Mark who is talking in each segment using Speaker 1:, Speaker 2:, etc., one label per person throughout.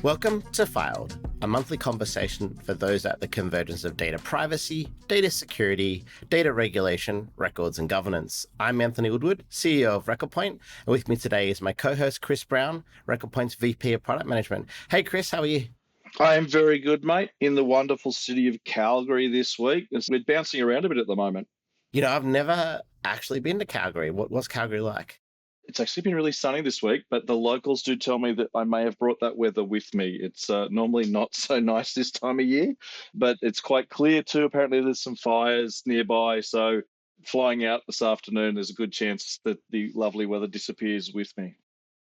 Speaker 1: Welcome to Filed, a monthly conversation for those at the convergence of data privacy, data security, data regulation, records, and governance. I'm Anthony Woodward, CEO of RecordPoint, and with me today is my co-host Kris Brown, RecordPoint's VP of Product Management. Hey Kris, how are you?
Speaker 2: I am very good, mate, in the wonderful city of Calgary this week. We're bouncing around a bit at the moment.
Speaker 1: You know, I've never actually been to Calgary. What's Calgary like?
Speaker 2: It's actually been really sunny this week, but the locals do tell me that I may have brought that weather with me. It's normally not so nice this time of year, but it's quite clear too. Apparently there's some fires nearby, so flying out this afternoon, there's a good chance that the lovely weather disappears with me.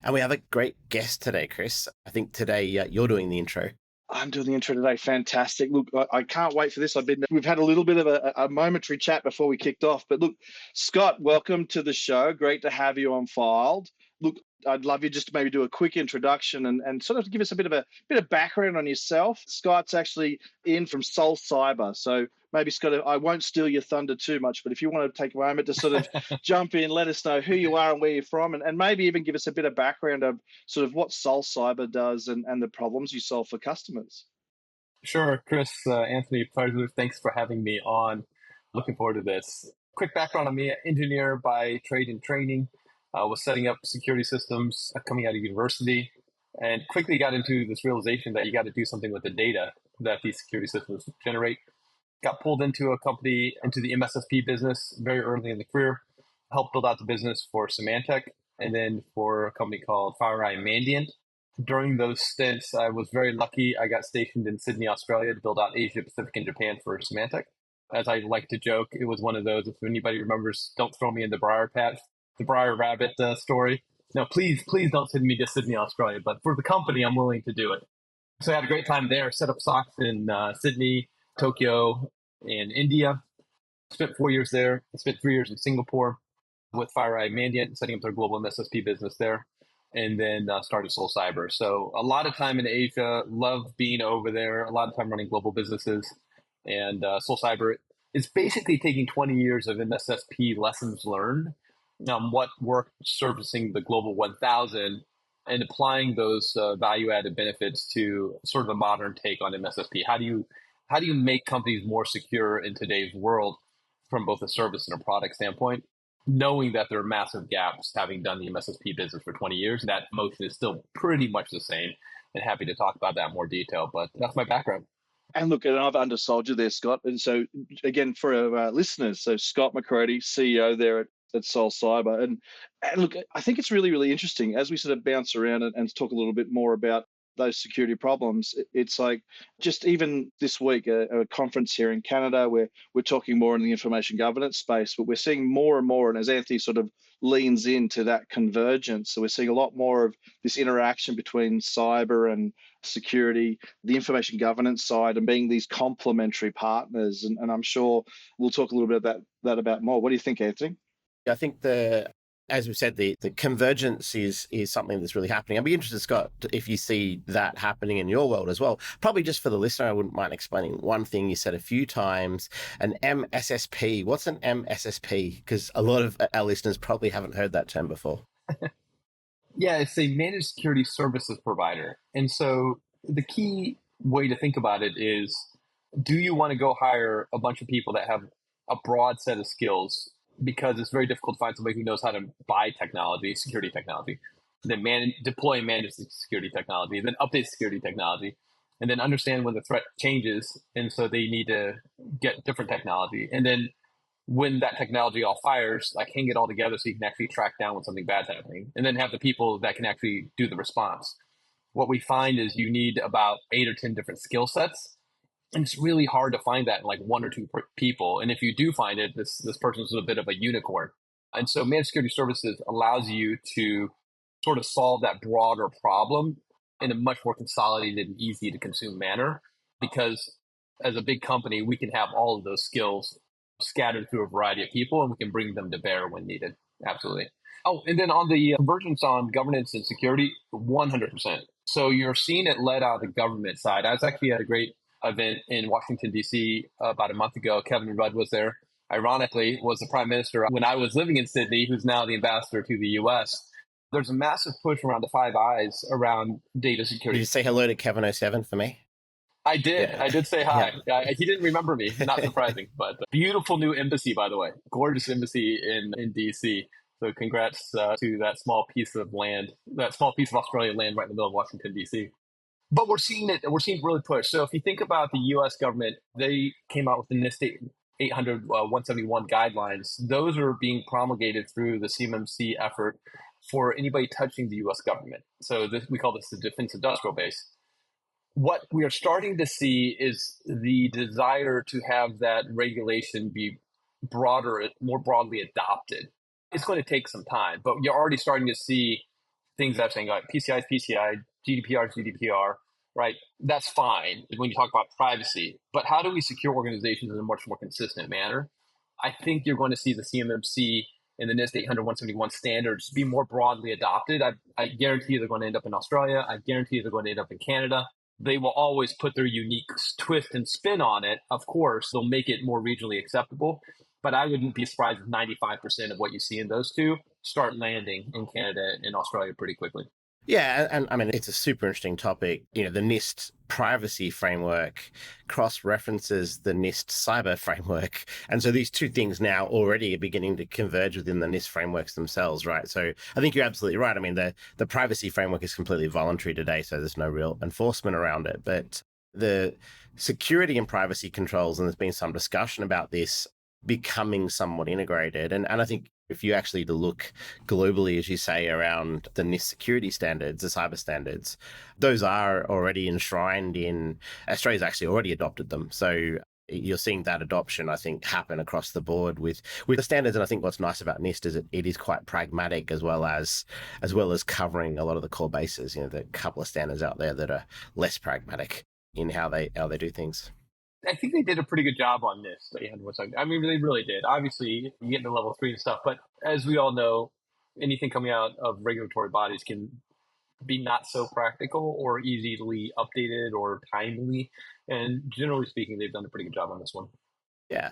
Speaker 1: And we have a great guest today, Kris. I think today you're doing the intro.
Speaker 2: I'm doing the intro today. Fantastic. Look, I can't wait for this. We've had a little bit of a momentary chat before we kicked off. But look, Scott, welcome to the show. Great to have you on Filed. Look, I'd love you just to maybe do a quick introduction and sort of give us a bit of background on yourself. Scott's actually in from SolCyber. So maybe, Scott, I won't steal your thunder too much, but if you want to take a moment to sort of jump in, let us know who you are and where you're from, and maybe even give us a bit of background of sort of what SolCyber does and the problems you solve for customers.
Speaker 3: Sure, Kris, Anthony, pleasure. Thanks for having me on. Looking forward to this. Quick background on me, engineer by trade and training. Was setting up security systems coming out of university, and quickly got into this realization that you got to do something with the data that these security systems generate. Got pulled into a company, into the MSSP business very early in the career, helped build out the business for Symantec, and then for a company called FireEye Mandiant. During those stints, I was very lucky. I got stationed in Sydney, Australia to build out Asia Pacific and Japan for Symantec. As I like to joke, it was one of those, if anybody remembers, don't throw me in the briar patch, the Briar Rabbit story. No, please don't send me to Sydney, Australia. But for the company, I'm willing to do it. So I had a great time there. Set up SOCs in Sydney, Tokyo, and India. Spent 4 years there. I spent 3 years in Singapore with FireEye Mandiant, setting up their global MSSP business there. And then started SolCyber. So a lot of time in Asia. Love being over there. A lot of time running global businesses. And SolCyber is basically taking 20 years of MSSP lessons learned, what worked servicing the global 1000, and applying those value-added benefits to sort of a modern take on MSSP. How do you make companies more secure in today's world from both a service and a product standpoint, knowing that there are massive gaps, having done the MSSP business for 20 years, and that motion is still pretty much the same, and happy to talk about that in more detail, but that's my background.
Speaker 2: And look, and I've undersold you there, Scott. And so again, for our listeners, so Scott McCrady, CEO there at SolCyber. And look, I think it's really, really interesting as we sort of bounce around and talk a little bit more about those security problems. It's like just even this week, a conference here in Canada where we're talking more in the information governance space, but we're seeing more and more, and as Anthony sort of leans into that convergence, so we're seeing a lot more of this interaction between cyber and security, the information governance side, and being these complementary partners. And I'm sure we'll talk a little bit about that about more. What do you think, Anthony?
Speaker 1: I think as we said, the convergence is something that's really happening. I'd be interested, Scott, if you see that happening in your world as well. Probably just for the listener, I wouldn't mind explaining one thing you said a few times, an MSSP. What's an MSSP? Because a lot of our listeners probably haven't heard that term before.
Speaker 3: Yeah, it's a managed security services provider. And so the key way to think about it is, do you want to go hire a bunch of people that have a broad set of skills? Because it's very difficult to find somebody who knows how to buy technology, security technology, then deploy and manage the security technology, then update security technology, and then understand when the threat changes. And so they need to get different technology. And then when that technology all fires, like hang it all together so you can actually track down when something bad's happening, and then have the people that can actually do the response. What we find is you need about 8 or 10 different skill sets. And it's really hard to find that in like 1 or 2 people. And if you do find it, this person's a bit of a unicorn. And so managed security services allows you to sort of solve that broader problem in a much more consolidated and easy to consume manner. Because as a big company, we can have all of those skills scattered through a variety of people, and we can bring them to bear when needed. Absolutely. Oh, and then on the convergence on governance and security, 100%. So you're seeing it led out of the government side. I was actually at a great event in Washington, D.C. About a month ago. Kevin Rudd was there. Ironically, was the prime minister when I was living in Sydney, who's now the ambassador to the U.S. There's a massive push around the Five Eyes around data
Speaker 1: Did
Speaker 3: security.
Speaker 1: you say hello to Kevin07 for me?
Speaker 3: I did.
Speaker 1: Yeah.
Speaker 3: I did say hi. He didn't remember me. Not surprising, but beautiful new embassy, by the way. Gorgeous embassy in DC. So congrats to that small piece of land, that small piece of Australian land right in the middle of Washington, DC. But we're seeing it really push. So if you think about the US government, they came out with the NIST 800 171 guidelines. Those are being promulgated through the CMMC effort for anybody touching the US government. So we call this the defense industrial base. What we are starting to see is the desire to have that regulation be more broadly adopted. It's going to take some time, but you're already starting to see things that are saying like PCI is PCI, GDPR is GDPR, right? That's fine when you talk about privacy, but how do we secure organizations in a much more consistent manner? I think you're going to see the CMMC and the NIST 800-171 standards be more broadly adopted. I guarantee they're going to end up in Australia. I guarantee they're going to end up in Canada. They will always put their unique twist and spin on it. Of course, they'll make it more regionally acceptable, but I wouldn't be surprised if 95% of what you see in those two start landing in Canada and Australia pretty quickly.
Speaker 1: Yeah, and I mean, it's a super interesting topic. The NIST privacy framework cross-references the NIST cyber framework. And so these two things now already are beginning to converge within the NIST frameworks themselves, right? So I think you're absolutely right. I mean, the privacy framework is completely voluntary today, so there's no real enforcement around it. But the security and privacy controls, and there's been some discussion about this becoming somewhat integrated. And I think if you actually look globally, as you say, around the NIST security standards, the cyber standards, those are already enshrined in Australia's actually already adopted them. So you're seeing that adoption, I think, happen across the board with the standards. And I think what's nice about NIST is it is quite pragmatic as well as covering a lot of the core bases. There are a couple of standards out there that are less pragmatic in how they do things.
Speaker 3: I think they did a pretty good job on this. I mean, they really did. Obviously, you get into level 3 and stuff, but as we all know, anything coming out of regulatory bodies can be not so practical or easily updated or timely. And generally speaking, they've done a pretty good job on this one.
Speaker 1: Yeah.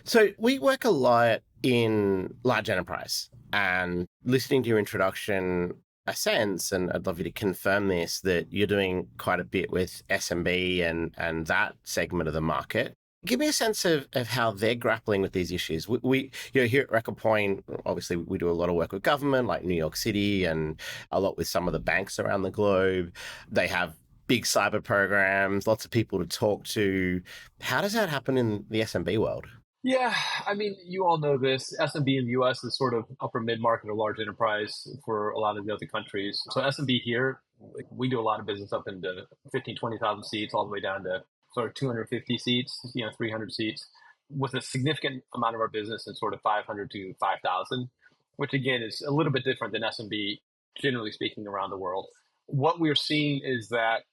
Speaker 1: So we work a lot in large enterprise, and listening to your introduction, I sense, and I'd love you to confirm this, that you're doing quite a bit with SMB and that segment of the market. Give me a sense of how they're grappling with these issues. We here at RecordPoint, obviously we do a lot of work with government like New York City and a lot with some of the banks around the globe. They have big cyber programs, lots of people to talk to. How does that happen in the SMB world?
Speaker 3: Yeah, I mean, you all know this. SMB in the US is sort of upper mid-market or large enterprise for a lot of the other countries. So SMB here, we do a lot of business up into 15, 20,000 seats all the way down to sort of 250 seats, 300 seats, with a significant amount of our business in sort of 500 to 5,000, which again is a little bit different than SMB, generally speaking, around the world. What we're seeing is that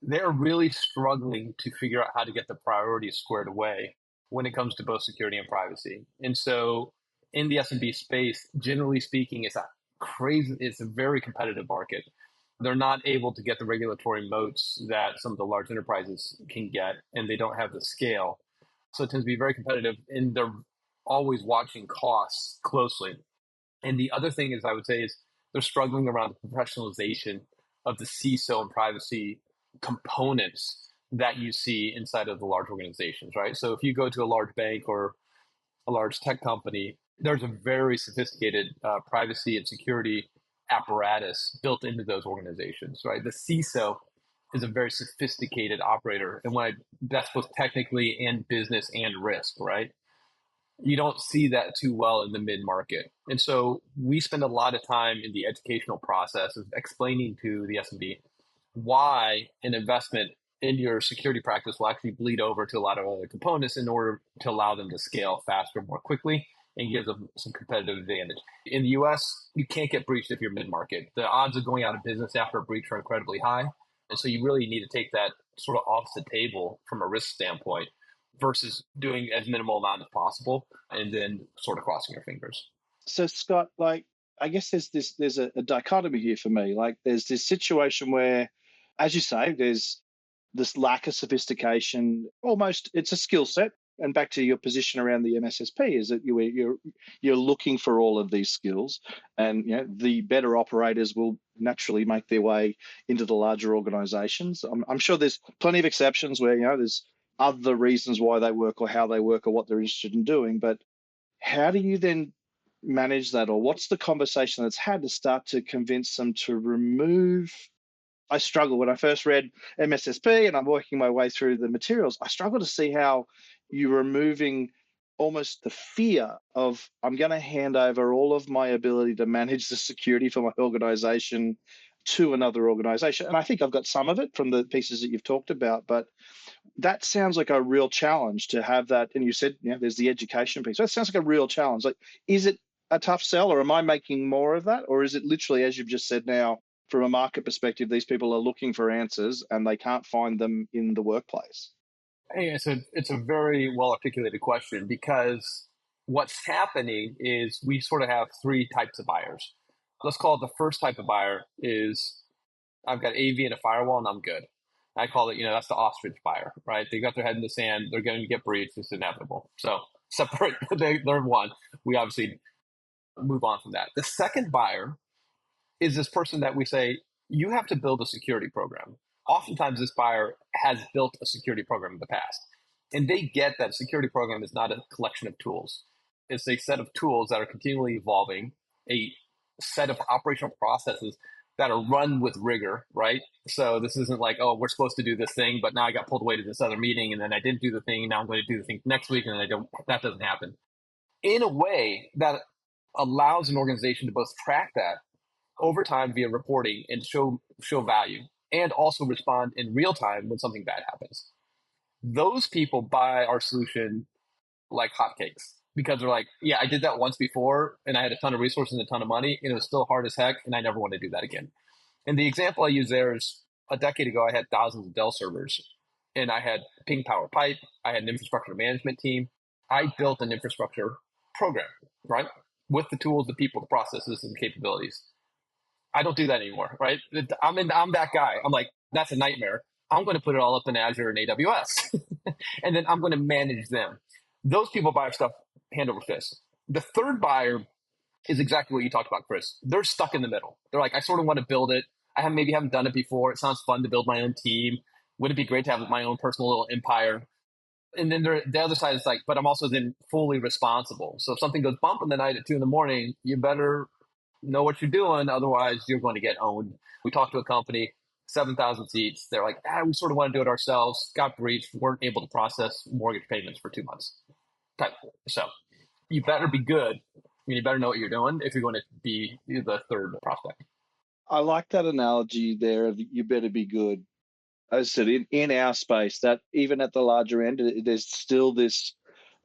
Speaker 3: they're really struggling to figure out how to get the priorities squared away when it comes to both security and privacy. And so in the SMB space, generally speaking, it's a very competitive market. They're not able to get the regulatory moats that some of the large enterprises can get, and they don't have the scale. So it tends to be very competitive, and they're always watching costs closely. And the other thing is, I would say, is they're struggling around the professionalization of the CISO and privacy components that you see inside of the large organizations, right? So if you go to a large bank or a large tech company, there's a very sophisticated privacy and security apparatus built into those organizations, right? The CISO is a very sophisticated operator, and that's both technically and business and risk, right? You don't see that too well in the mid-market. And so we spend a lot of time in the educational process of explaining to the SMB why an investment in your security practice will actually bleed over to a lot of other components in order to allow them to scale faster, more quickly, and give them some competitive advantage. In the US, you can't get breached if you're mid-market. The odds of going out of business after a breach are incredibly high. And so you really need to take that sort of off the table from a risk standpoint versus doing as minimal amount as possible and then sort of crossing your fingers.
Speaker 2: So Scott, I guess there's a dichotomy here for me. There's this situation where, as you say, there's this lack of sophistication. Almost, it's a skill set. and back to your position around the MSSP, is that you're looking for all of these skills, and the better operators will naturally make their way into the larger organizations. I'm sure there's plenty of exceptions where there's other reasons why they work or how they work or what they're interested in doing, but how do you then manage that, or what's the conversation that's had to start to convince them to remove? I struggle when I first read MSSP and I'm working my way through the materials. I struggle to see how you're removing almost the fear of, I'm going to hand over all of my ability to manage the security for my organization to another organization. And I think I've got some of it from the pieces that you've talked about, but that sounds like a real challenge to have that. And you said, there's the education piece. That sounds like a real challenge. Like, is it a tough sell, or am I making more of that? Or is it literally, as you've just said now, from a market perspective, these people are looking for answers and they can't find them in the workplace?
Speaker 3: Hey, it's a very well articulated question, because what's happening is we sort of have three types of buyers. Let's call it the first type of buyer is, I've got AV and a firewall and I'm good. I call it, that's the ostrich buyer, right? They got their head in the sand. They're going to get breached. It's inevitable. So separate, they're one. We obviously move on from that. The second buyer is this person that we say, you have to build a security program. Oftentimes this buyer has built a security program in the past, and they get that security program is not a collection of tools. It's a set of tools that are continually evolving, a set of operational processes that are run with rigor, right? So this isn't like, oh, we're supposed to do this thing, but now I got pulled away to this other meeting and then I didn't do the thing. And now I'm going to do the thing next week. And then that doesn't happen. In a way that allows an organization to both track that over time via reporting and show value, and also respond in real time when something bad happens. Those people buy our solution like hotcakes, because they're like, yeah, I did that once before and I had a ton of resources and a ton of money and it was still hard as heck and I never want to do that again. And the example I use there is, a decade ago, I had thousands of Dell servers and I had ping power pipe. I had an infrastructure management team. I built an infrastructure program, right? With the tools, the people, the processes, and the capabilities. I don't do that anymore, right? I'm that guy. I'm like, that's a nightmare. I'm going to put it all up in Azure and AWS, and then I'm going to manage them. Those people buy our stuff hand over fist. The third buyer is exactly what you talked about, Kris. They're stuck in the middle. They're like, I sort of want to build it. I maybe haven't done it before. It sounds fun to build my own team. Wouldn't it be great to have my own personal little empire? And then the other side is like, but I'm also then fully responsible. So if something goes bump in the night at 2 a.m, you better know what you're doing. Otherwise, you're going to get owned. We talked to a company, 7,000 seats. They're like, we sort of want to do it ourselves. Got breached. Weren't able to process mortgage payments for 2 months. So you better be good. You better know what you're doing if you're going to be the third prospect.
Speaker 2: I like that analogy there of you better be good. As I said, in our space, that even at the larger end, there's still this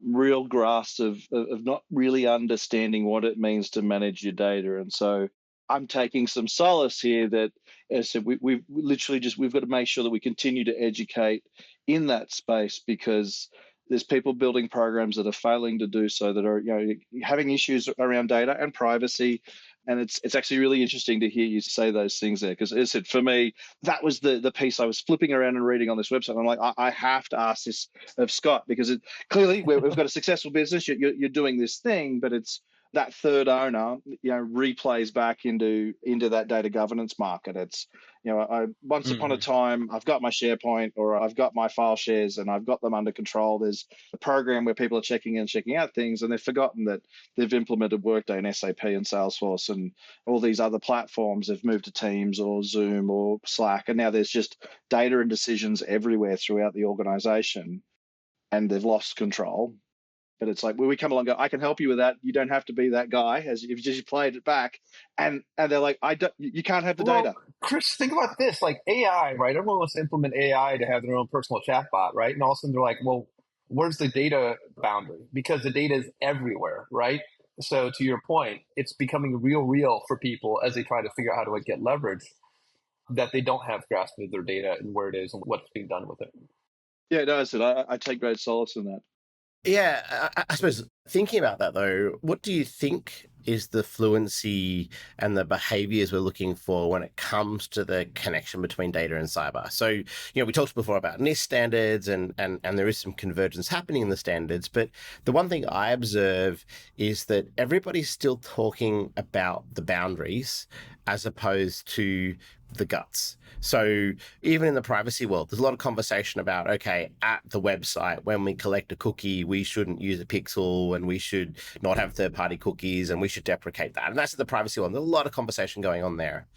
Speaker 2: real grasp of not really understanding what it means to manage your data. And so I'm taking some solace here that, as I said, we've literally we've got to make sure that we continue to educate in that space, because there's people building programs that are failing to do so, that are having issues around data and privacy. And it's actually really interesting to hear you say those things there, because as I said, for me, that was the piece I was flipping around and reading on this website. I'm like, I have to ask this of Scott, because clearly we've got a successful business. You're doing this thing, but it's that third owner, replays back into that data governance market. It's, once upon a time, I've got my SharePoint or I've got my file shares and I've got them under control. There's a program where people are checking in and checking out things, and they've forgotten that they've implemented Workday and SAP and Salesforce and all these other platforms. They've moved to Teams or Zoom or Slack, and now there's just data and decisions everywhere throughout the organization, and they've lost control. But it's like, when we come along and go, I can help you with that. You don't have to be that guy, as if you just played it back. And they're like, you can't have the data.
Speaker 3: Kris, think about this, like AI, right? Everyone wants to implement AI to have their own personal chatbot, right? And all of a sudden they're like, well, where's the data boundary? Because the data is everywhere, right? So to your point, it's becoming real for people as they try to figure out how to get leverage, that they don't have grasp of their data and where it is and what's being done with it.
Speaker 2: Yeah, no, I take great solace in that.
Speaker 1: Yeah, I suppose thinking about that though, what do you think is the fluency and the behaviors we're looking for when it comes to the connection between data and cyber. So, we talked before about NIST standards and there is some convergence happening in the standards. But the one thing I observe is that everybody's still talking about the boundaries as opposed to the guts. So even in the privacy world, there's a lot of conversation about, okay, at the website, when we collect a cookie, we shouldn't use a pixel and we should not have third-party cookies and we should deprecate that. And that's the privacy world. There's a lot of conversation going on there.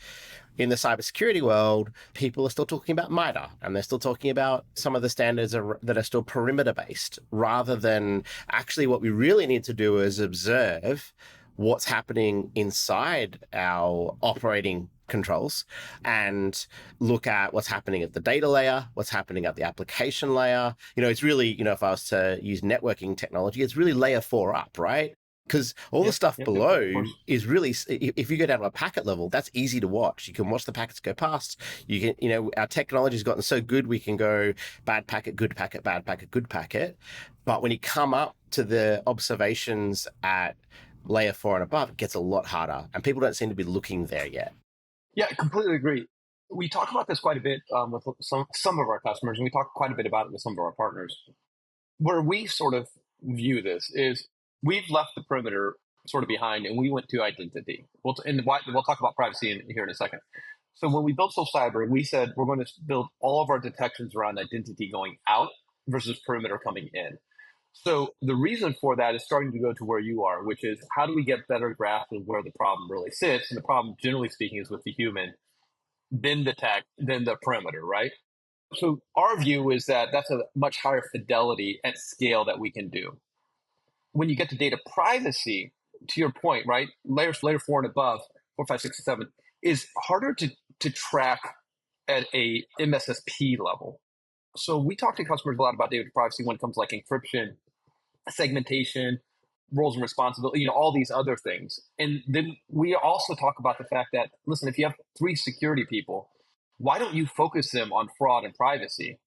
Speaker 1: In the cybersecurity world, people are still talking about MITRE and they're still talking about some of the standards that are still perimeter based, rather than actually what we really need to do is observe what's happening inside our operating controls and look at what's happening at the data layer, what's happening at the application layer. It's really, if I was to use networking technology, it's really layer 4 up, right? Because all the stuff below is really, if you go down to a packet level, that's easy to watch. You can watch the packets go past. You can, our technology has gotten so good, we can go bad packet, good packet, bad packet, good packet. But when you come up to the observations at layer 4 and above, it gets a lot harder. And people don't seem to be looking there yet.
Speaker 3: Yeah, I completely agree. We talk about this quite a bit with some of our customers, and we talk quite a bit about it with some of our partners. Where we sort of view this is we've left the perimeter sort of behind, and we went to identity. We'll talk about privacy here in a second. So when we built SolCyber, we said we're going to build all of our detections around identity going out versus perimeter coming in. So the reason for that is starting to go to where you are, which is how do we get better grasp of where the problem really sits? And the problem, generally speaking, is with the human, then the tech, then the perimeter, right? So our view is that that's a much higher fidelity at scale that we can do. When you get to data privacy, to your point, right? Layer 4 and above, 4, 5, 6, 7, is harder to track at a MSSP level. So we talk to customers a lot about data privacy when it comes to like encryption, segmentation, roles and responsibility, all these other things. And then we also talk about the fact that, listen, if you have 3 security people, why don't you focus them on fraud and privacy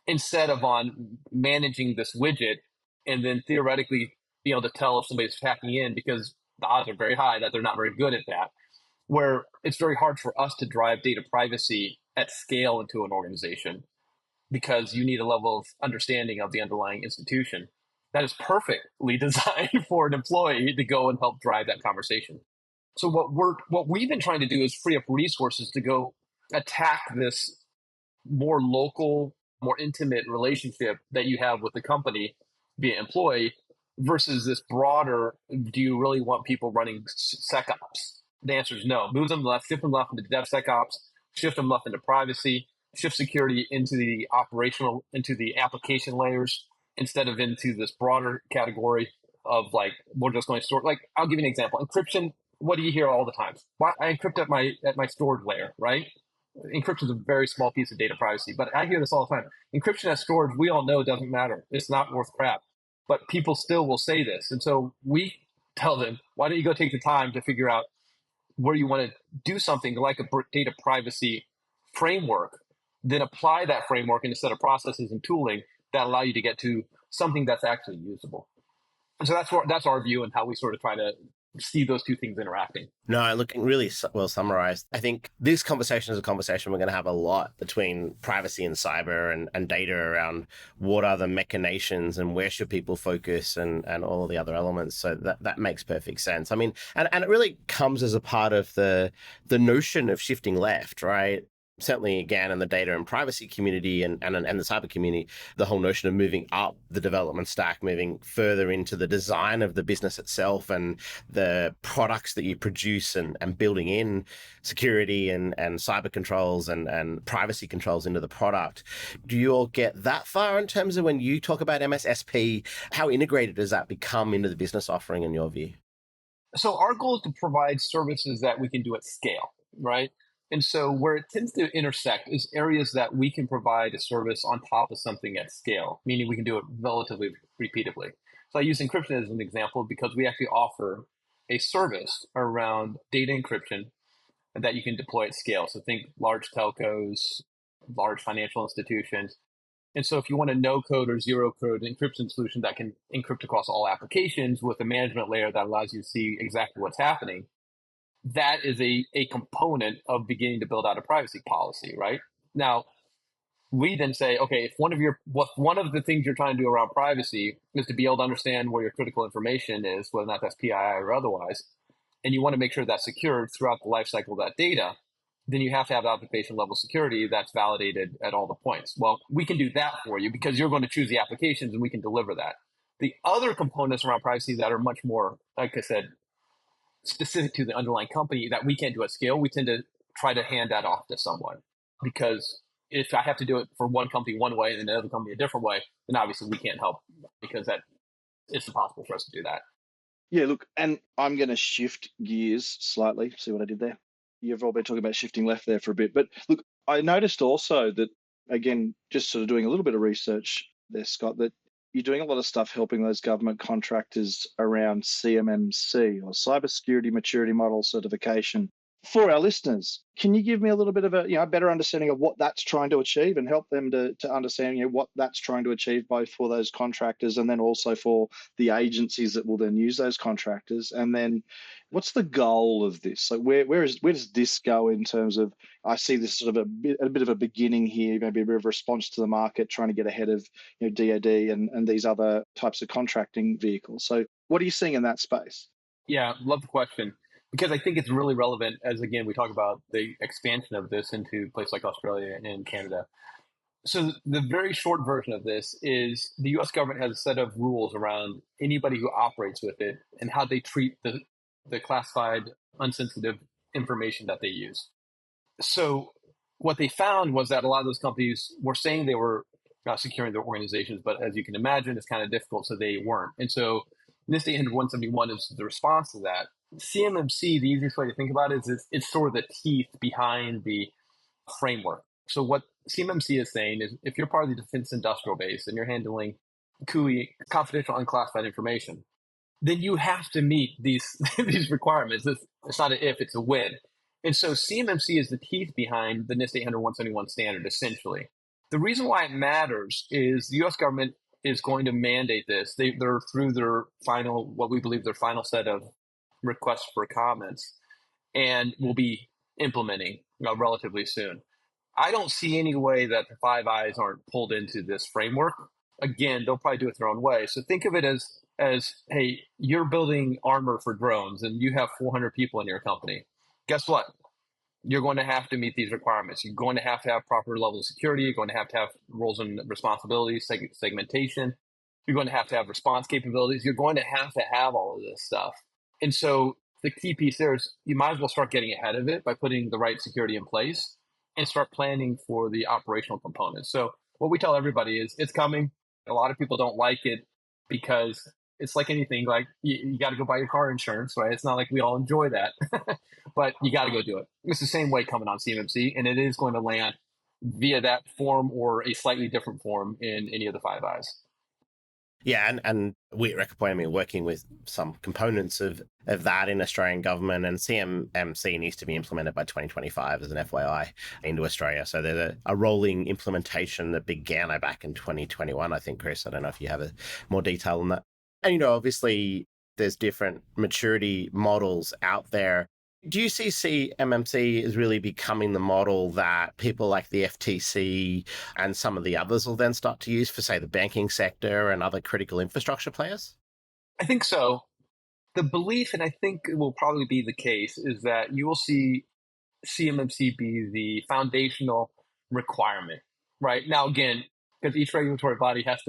Speaker 3: instead of on managing this widget and then theoretically be able to tell if somebody's hacking in, because the odds are very high that they're not very good at that, where it's very hard for us to drive data privacy at scale into an organization because you need a level of understanding of the underlying institution that is perfectly designed for an employee to go and help drive that conversation. So what we've been trying to do is free up resources to go attack this more local, more intimate relationship that you have with the company via employee versus this broader, do you really want people running SecOps? The answer is no. Move them left, shift them left into DevSecOps, shift them left into privacy, shift security into the operational, into the application layers, instead of into this broader category of like, we're just going to store. Like, I'll give you an example. Encryption, what do you hear all the time? Why I encrypt at my storage layer, right? Encryption is a very small piece of data privacy, but I hear this all the time. Encryption at storage, we all know doesn't matter. It's not worth crap. But people still will say this. And so we tell them, why don't you go take the time to figure out where you want to do something like a data privacy framework, then apply that framework in a set of processes and tooling that allow you to get to something that's actually usable. And so that's our view and how we sort of try to see those two things interacting.
Speaker 1: No, looking really well summarized. I think this conversation is a conversation we're going to have a lot between privacy and cyber and data around what are the machinations and where should people focus and all the other elements. So that makes perfect sense. I mean, and it really comes as a part of the notion of shifting left, right? Certainly, again, in the data and privacy community and the cyber community, the whole notion of moving up the development stack, moving further into the design of the business itself and the products that you produce and building in security and cyber controls and privacy controls into the product. Do you all get that far in terms of when you talk about MSSP? How integrated does that become into the business offering in your view?
Speaker 3: So our goal is to provide services that we can do at scale, right? And so where it tends to intersect is areas that we can provide a service on top of something at scale, meaning we can do it relatively repeatably. So I use encryption as an example because we actually offer a service around data encryption that you can deploy at scale. So think large telcos, large financial institutions. And so if you want a no code or zero code encryption solution that can encrypt across all applications with a management layer that allows you to see exactly what's happening, that is a component of beginning to build out a privacy policy, right? Now, we then say, okay, if one of the things you're trying to do around privacy is to be able to understand where your critical information is, whether or not that's PII or otherwise, and you want to make sure that's secured throughout the life cycle of that data, then you have to have application level security that's validated at all the points. Well, we can do that for you because you're going to choose the applications and we can deliver that. The other components around privacy that are much more, like I said, specific to the underlying company that we can't do at scale, we tend to try to hand that off to someone. Because if I have to do it for one company one way and another company a different way, then obviously we can't help because it's impossible for us to do that.
Speaker 2: Yeah, look, and I'm going to shift gears slightly. See what I did there? You've all been talking about shifting left there for a bit. But look, I noticed also that, again, just sort of doing a little bit of research there, Scott, that you're doing a lot of stuff helping those government contractors around CMMC or Cybersecurity Maturity Model Certification. For our listeners, can you give me a little bit of a better understanding of what that's trying to achieve and help them to understand what that's trying to achieve both for those contractors and then also for the agencies that will then use those contractors? And then what's the goal of this? So where does this go in terms of, I see this sort of a bit of a beginning here, maybe a bit of a response to the market, trying to get ahead of DoD and these other types of contracting vehicles. So what are you seeing in that space?
Speaker 3: Yeah, love the question. Because I think it's really relevant as, again, we talk about the expansion of this into places like Australia and Canada. So the very short version of this is the US government has a set of rules around anybody who operates with it and how they treat the classified, unsensitive information that they use. So what they found was that a lot of those companies were saying they were securing their organizations, but as you can imagine, it's kind of difficult, so they weren't. And so NIST 800-171 is the response to that. CMMC, the easiest way to think about it is it's sort of the teeth behind the framework. So what CMMC is saying is if you're part of the defense industrial base and you're handling CUI, confidential unclassified information, then you have to meet these these requirements. It's not an if, it's a when. And so CMMC is the teeth behind the NIST 800-171 standard, essentially. The reason why it matters is the U.S. government is going to mandate this. They're through their final, what we believe their final set of requests for comments, and will be implementing relatively soon. I don't see any way that the Five Eyes aren't pulled into this framework. Again, they'll probably do it their own way. So think of it as hey, you're building armor for drones and you have 400 people in your company. Guess what? You're going to have to meet these requirements. You're going to have proper level of security. You're going to have roles and responsibilities, segmentation. You're going to have response capabilities. You're going to have all of this stuff. And so the key piece there is you might as well start getting ahead of it by putting the right security in place and start planning for the operational components. So what we tell everybody is it's coming. A lot of people don't like it because it's like anything, like you got to go buy your car insurance, right? It's not like we all enjoy that, but you got to go do it. It's the same way coming on CMMC, and it is going to land via that form or a slightly different form in any of the Five Eyes.
Speaker 1: Yeah, and we at RecordPoint, working with some components of that in Australian government, and CMMC needs to be implemented by 2025 as an FYI into Australia. So there's a rolling implementation that began back in 2021, I think, Kris. I don't know if you have more detail on that. And, obviously there's different maturity models out there. Do you see CMMC as really becoming the model that people like the FTC and some of the others will then start to use for, say, the banking sector and other critical infrastructure players?
Speaker 3: I think so. The belief, and I think it will probably be the case, is that you will see CMMC be the foundational requirement, right? Now, again, because each regulatory body has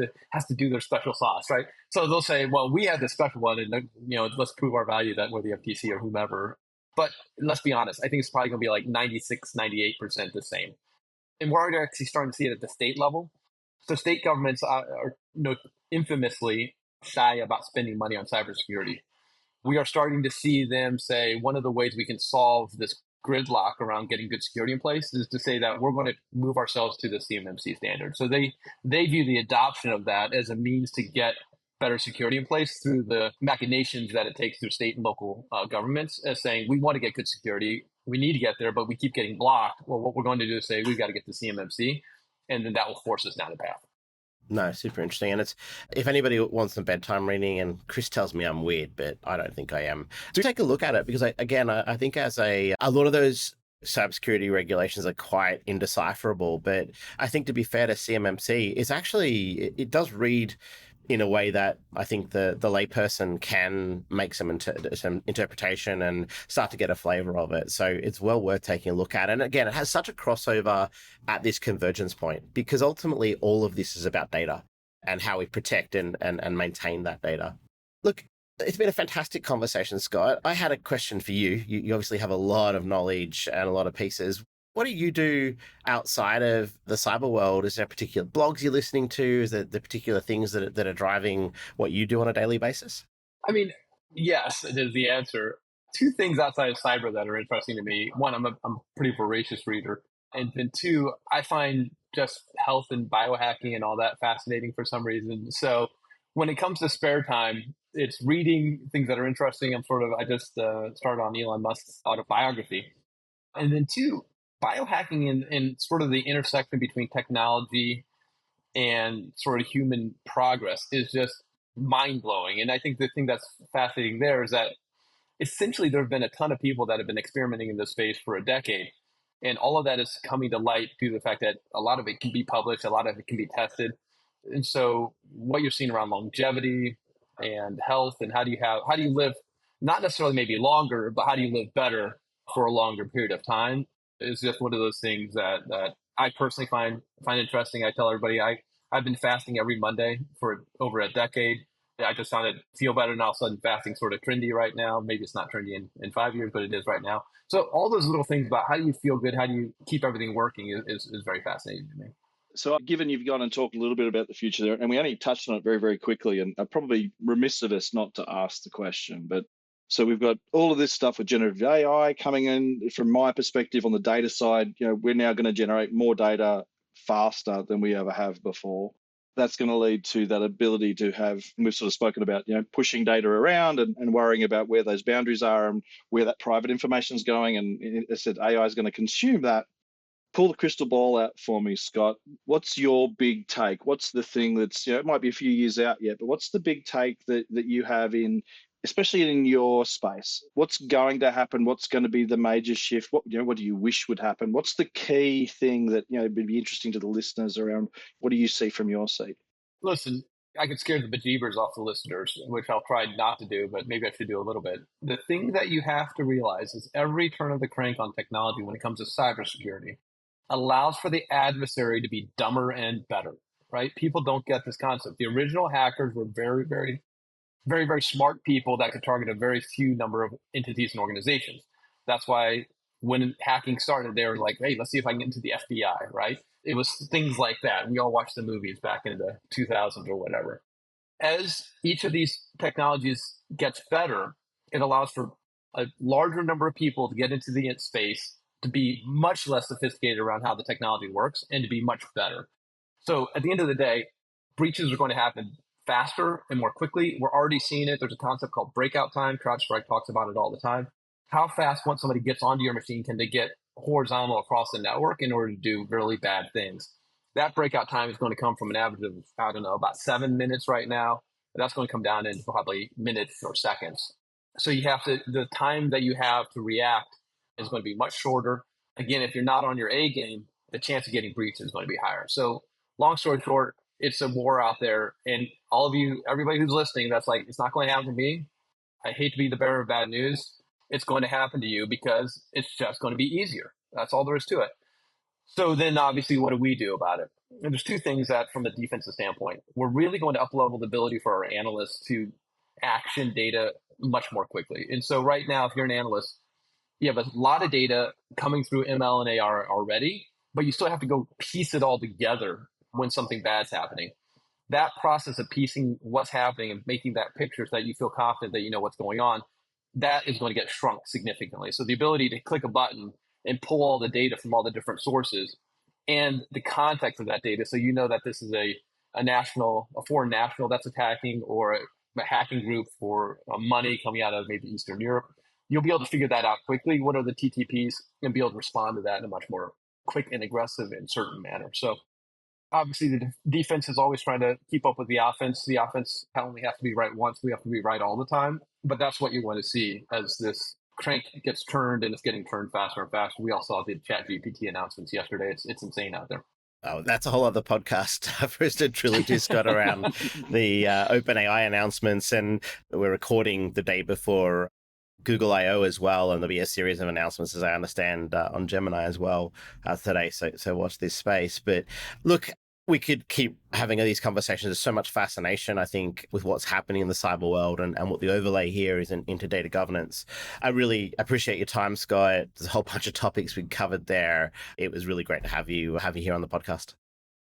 Speaker 3: to do their special sauce, right? So they'll say, well, we have this special one, and let's prove our value that we're the FTC or whomever. But let's be honest, I think it's probably going to be like 96, 98% the same. And we're already actually starting to see it at the state level. So state governments are infamously shy about spending money on cybersecurity. We are starting to see them say one of the ways we can solve this gridlock around getting good security in place is to say that we're going to move ourselves to the CMMC standard. So they view the adoption of that as a means to get better security in place through the machinations that it takes through state and local governments, as saying we want to get good security, we need to get there, but we keep getting blocked. Well, what we're going to do is say we've got to get to CMMC, and then that will force us down the path.
Speaker 1: No, super interesting. And it's, if anybody wants some bedtime reading, and Kris tells me I'm weird, but I don't think I am, do take a look at it because I think as a lot of those cybersecurity regulations are quite indecipherable, but I think to be fair to CMMC, it's actually, it does read in a way that I think the layperson can make some interpretation and start to get a flavor of it. So it's well worth taking a look at. And again, it has such a crossover at this convergence point because ultimately all of this is about data and how we protect and maintain that data. Look, it's been a fantastic conversation, Scott. I had a question for you. You obviously have a lot of knowledge and a lot of pieces. What do you do outside of the cyber world? Is there particular blogs you're listening to? Is there the particular things that are driving what you do on a daily basis?
Speaker 3: I mean, yes, it is the answer. Two things outside of cyber that are interesting to me. One, I'm a pretty voracious reader. And then two, I find just health and biohacking and all that fascinating for some reason. So when it comes to spare time, it's reading things that are interesting. I just started on Elon Musk's autobiography. And then two, biohacking and sort of the intersection between technology and sort of human progress is just mind blowing. And I think the thing that's fascinating there is that essentially there have been a ton of people that have been experimenting in this space for a decade. And all of that is coming to light due to the fact that a lot of it can be published, a lot of it can be tested. And so what you're seeing around longevity and health and how do you live not necessarily maybe longer, but how do you live better for a longer period of time is just one of those things that I personally find interesting. I tell everybody I've been fasting every Monday for over a decade. I just found it feel better, and all of a sudden fasting sort of trendy right now. Maybe it's not trendy in 5 years, but it is right now. So all those little things about how do you feel good, how do you keep everything working is very fascinating to me.
Speaker 2: So given you've gone and talked a little bit about the future there, and we only touched on it very, very quickly, and I'm probably remiss of us not to ask the question, but so we've got all of this stuff with generative AI coming in. From my perspective on the data side, we're now going to generate more data faster than we ever have before. That's going to lead to that ability to have, we've sort of spoken about, pushing data around and worrying about where those boundaries are and where that private information is going. And as I said, AI is going to consume that. Pull the crystal ball out for me, Scott. What's your big take? What's the thing that's, it might be a few years out yet, but what's the big take that you have in, especially in your space? What's going to happen? What's going to be the major shift? What do you wish would happen? What's the key thing that, would be interesting to the listeners around what do you see from your seat?
Speaker 3: Listen, I could scare the bejeebers off the listeners, which I'll try not to do, but maybe I should do a little bit. The thing that you have to realize is every turn of the crank on technology when it comes to cybersecurity allows for the adversary to be dumber and better, right? People don't get this concept. The original hackers were very, very, very, very smart people that could target a very few number of entities and organizations. That's why when hacking started, they were like, hey, let's see if I can get into the FBI, right? It was things like that. We all watched the movies back in the 2000s or whatever. As each of these technologies gets better, it allows for a larger number of people to get into the space, to be much less sophisticated around how the technology works, and to be much better. So at the end of the day, breaches are going to happen faster and more quickly. We're already seeing it. There's a concept called breakout time. CrowdStrike talks about it all the time. How fast, once somebody gets onto your machine, can they get horizontal across the network in order to do really bad things? That breakout time is going to come from an average of, I don't know, about 7 minutes right now. That's going to come down into probably minutes or seconds. So the time that you have to react is going to be much shorter. Again, if you're not on your A game, the chance of getting breached is going to be higher. So long story short, it's a war out there. And all of you, everybody who's listening, that's like, it's not going to happen to me. I hate to be the bearer of bad news. It's going to happen to you because it's just going to be easier. That's all there is to it. So then obviously, what do we do about it? And there's two things that from a defensive standpoint, we're really going to up-level the ability for our analysts to action data much more quickly. And so right now, if you're an analyst, you have a lot of data coming through ML and AR already, but you still have to go piece it all together when something bad's happening. That process of piecing what's happening and making that picture so that you feel confident that you know what's going on, that is going to get shrunk significantly. So the ability to click a button and pull all the data from all the different sources and the context of that data, so you know that this is a foreign national that's attacking, or a hacking group for money coming out of maybe Eastern Europe. You'll be able to figure that out quickly. What are the TTPs? And be able to respond to that in a much more quick and aggressive and certain manner. So obviously the defense is always trying to keep up with the offense. The offense only has to be right once. We have to be right all the time. But that's what you want to see as this crank gets turned, and it's getting turned faster and faster. We all saw the ChatGPT announcements yesterday. It's insane out there.
Speaker 1: Oh, that's a whole other podcast for us to trilogy, Scott, around the OpenAI announcements. And we're recording the day before Google I/O as well, and there'll be a series of announcements, as I understand, on Gemini as well today. So watch this space. But look, we could keep having these conversations. There's so much fascination, I think, with what's happening in the cyber world and what the overlay here is into data governance. I really appreciate your time, Scott. There's a whole bunch of topics we covered there. It was really great to have you here on the podcast.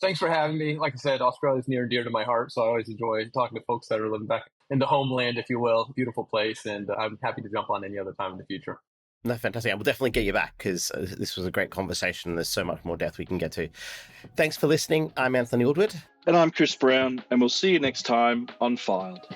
Speaker 3: Thanks for having me. Like I said, Australia's near and dear to my heart, so I always enjoy talking to folks that are living back in the homeland, if you will. Beautiful place, and I'm happy to jump on any other time in the future.
Speaker 1: No, fantastic. I will definitely get you back because this was a great conversation. There's so much more depth we can get to. Thanks for listening. I'm Anthony Woodward.
Speaker 2: And I'm Kris Brown, and we'll see you next time on Filed.